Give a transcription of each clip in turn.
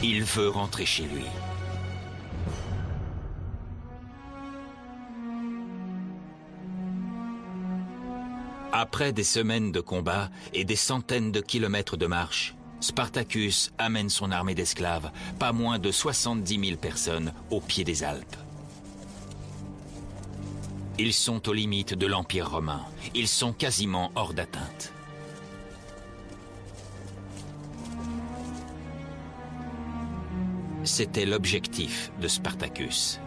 Il veut rentrer chez lui. Après des semaines de combats et des centaines de kilomètres de marche, Spartacus amène son armée d'esclaves, pas moins de 70 000 personnes, au pied des Alpes. Ils sont aux limites de l'Empire romain. Ils sont quasiment hors d'atteinte. C'était l'objectif de Spartacus.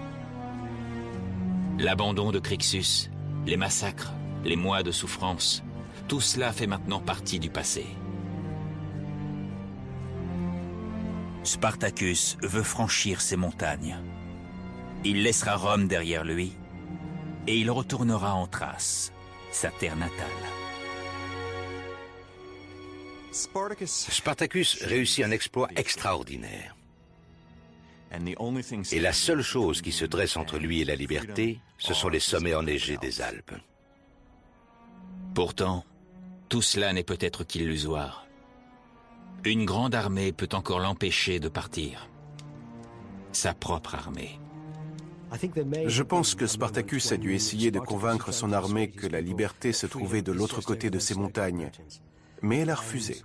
L'abandon de Crixus, les massacres, les mois de souffrance, tout cela fait maintenant partie du passé. Spartacus veut franchir ces montagnes. Il laissera Rome derrière lui et il retournera en Thrace, sa terre natale. Spartacus réussit un exploit extraordinaire. Et la seule chose qui se dresse entre lui et la liberté, ce sont les sommets enneigés des Alpes. Pourtant, tout cela n'est peut-être qu'illusoire. Une grande armée peut encore l'empêcher de partir. Sa propre armée. Je pense que Spartacus a dû essayer de convaincre son armée que la liberté se trouvait de l'autre côté de ces montagnes, mais elle a refusé.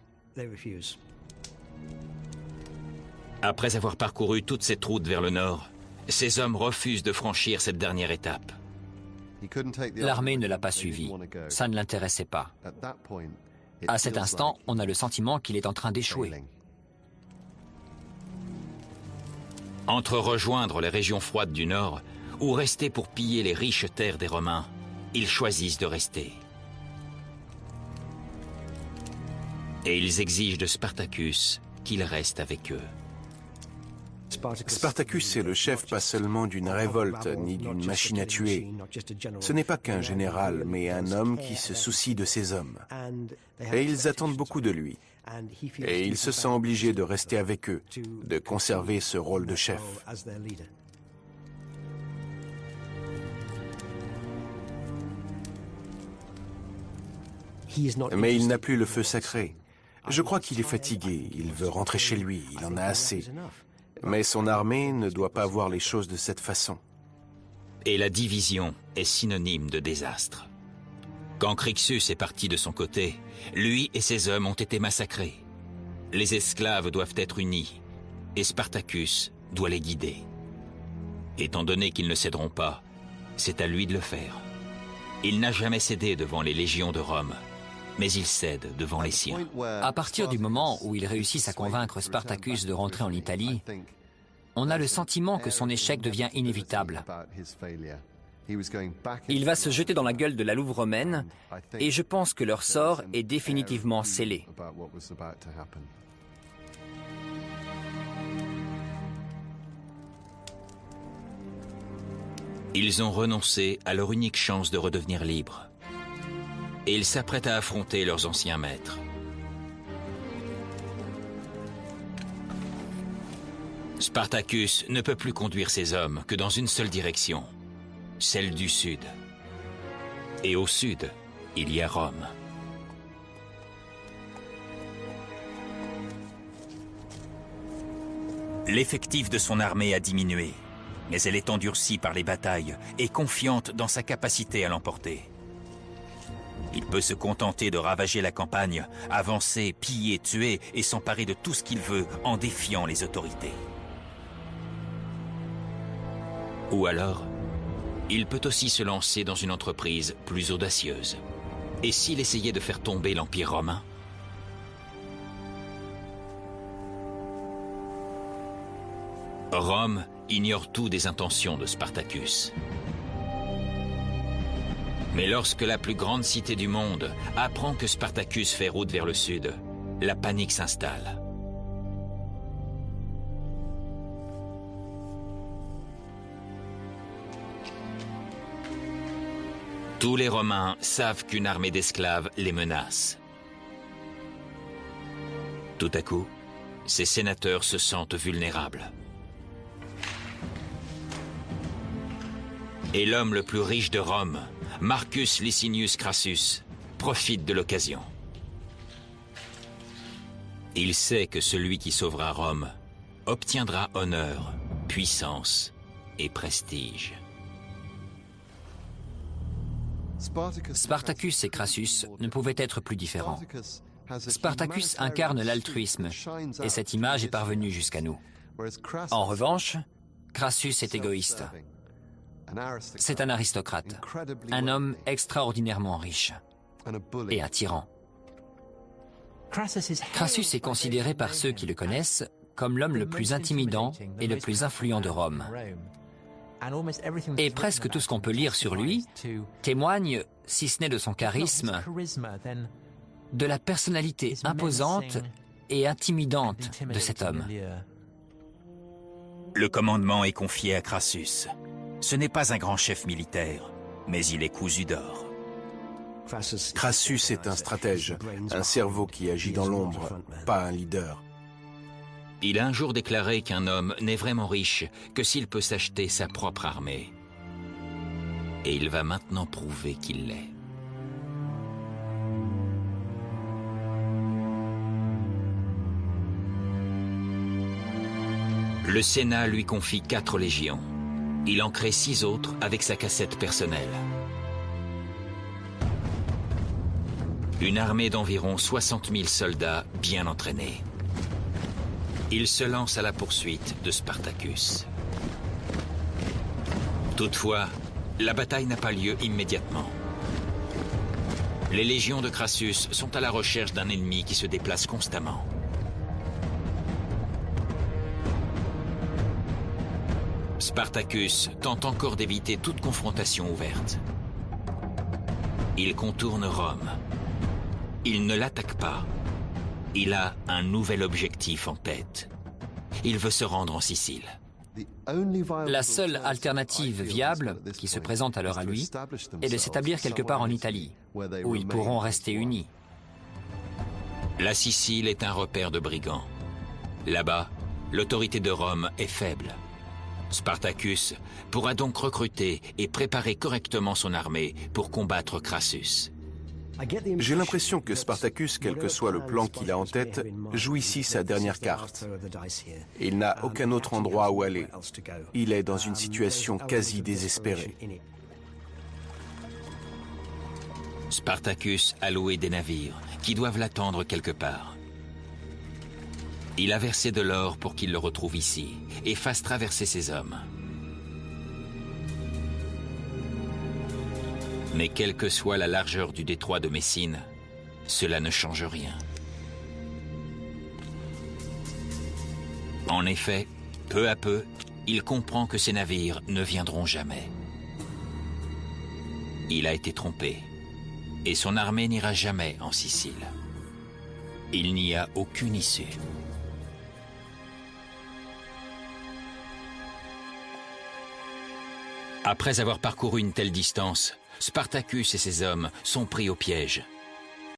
Après avoir parcouru toute cette route vers le nord, ces hommes refusent de franchir cette dernière étape. L'armée ne l'a pas suivi. Ça ne l'intéressait pas. À cet instant, on a le sentiment qu'il est en train d'échouer. Entre rejoindre les régions froides du nord ou rester pour piller les riches terres des Romains, ils choisissent de rester. Et ils exigent de Spartacus qu'il reste avec eux. Spartacus est le chef pas seulement d'une révolte ni d'une machine à tuer. Ce n'est pas qu'un général, mais un homme qui se soucie de ses hommes. Et ils attendent beaucoup de lui. Et il se sent obligé de rester avec eux, de conserver ce rôle de chef. Mais il n'a plus le feu sacré. Je crois qu'il est fatigué, il veut rentrer chez lui, il en a assez. Mais son armée ne doit pas voir les choses de cette façon. Et la division est synonyme de désastre. Quand Crixus est parti de son côté, lui et ses hommes ont été massacrés. Les esclaves doivent être unis, et Spartacus doit les guider. Étant donné qu'ils ne céderont pas, c'est à lui de le faire. Il n'a jamais cédé devant les légions de Rome, mais il cède devant les siens. À partir du moment où ils réussissent à convaincre Spartacus de rentrer en Italie, on a le sentiment que son échec devient inévitable. Il va se jeter dans la gueule de la louve romaine, et je pense que leur sort est définitivement scellé. Ils ont renoncé à leur unique chance de redevenir libres. Et ils s'apprêtent à affronter leurs anciens maîtres. Spartacus ne peut plus conduire ses hommes que dans une seule direction, celle du sud. Et au sud, il y a Rome. L'effectif de son armée a diminué, mais elle est endurcie par les batailles et confiante dans sa capacité à l'emporter. Il peut se contenter de ravager la campagne, avancer, piller, tuer et s'emparer de tout ce qu'il veut en défiant les autorités. Ou alors, il peut aussi se lancer dans une entreprise plus audacieuse. Et s'il essayait de faire tomber l'Empire romain ? Rome ignore tout des intentions de Spartacus. Mais lorsque la plus grande cité du monde apprend que Spartacus fait route vers le sud, la panique s'installe. Tous les Romains savent qu'une armée d'esclaves les menace. Tout à coup, ces sénateurs se sentent vulnérables. Et l'homme le plus riche de Rome, Marcus Licinius Crassus, profite de l'occasion. Il sait que celui qui sauvera Rome obtiendra honneur, puissance et prestige. Spartacus et Crassus ne pouvaient être plus différents. Spartacus incarne l'altruisme, et cette image est parvenue jusqu'à nous. En revanche, Crassus est égoïste. C'est un aristocrate, un homme extraordinairement riche et un tyran. Crassus est considéré par ceux qui le connaissent comme l'homme le plus intimidant et le plus influent de Rome. Et presque tout ce qu'on peut lire sur lui témoigne, si ce n'est de son charisme, de la personnalité imposante et intimidante de cet homme. Le commandement est confié à Crassus. Ce n'est pas un grand chef militaire, mais il est cousu d'or. Crassus est un stratège, un cerveau qui agit dans l'ombre, pas un leader. Il a un jour déclaré qu'un homme n'est vraiment riche que s'il peut s'acheter sa propre armée. Et il va maintenant prouver qu'il l'est. Le Sénat lui confie 4 légions. Il en crée 6 autres avec sa cassette personnelle. Une armée d'environ 60 000 soldats bien entraînés. Il se lance à la poursuite de Spartacus. Toutefois, la bataille n'a pas lieu immédiatement. Les légions de Crassus sont à la recherche d'un ennemi qui se déplace constamment. Spartacus tente encore d'éviter toute confrontation ouverte. Il contourne Rome. Il ne l'attaque pas. Il a un nouvel objectif en tête. Il veut se rendre en Sicile. La seule alternative viable qui se présente alors à lui est de s'établir quelque part en Italie, où ils pourront rester unis. La Sicile est un repère de brigands. Là-bas, l'autorité de Rome est faible. Spartacus pourra donc recruter et préparer correctement son armée pour combattre Crassus. J'ai l'impression que Spartacus, quel que soit le plan qu'il a en tête, joue ici sa dernière carte. Il n'a aucun autre endroit où aller. Il est dans une situation quasi désespérée. Spartacus a loué des navires qui doivent l'attendre quelque part. Il a versé de l'or pour qu'il le retrouve ici et fasse traverser ses hommes. Mais quelle que soit la largeur du détroit de Messine, cela ne change rien. En effet, peu à peu, il comprend que ces navires ne viendront jamais. Il a été trompé, et son armée n'ira jamais en Sicile. Il n'y a aucune issue. Après avoir parcouru une telle distance, Spartacus et ses hommes sont pris au piège.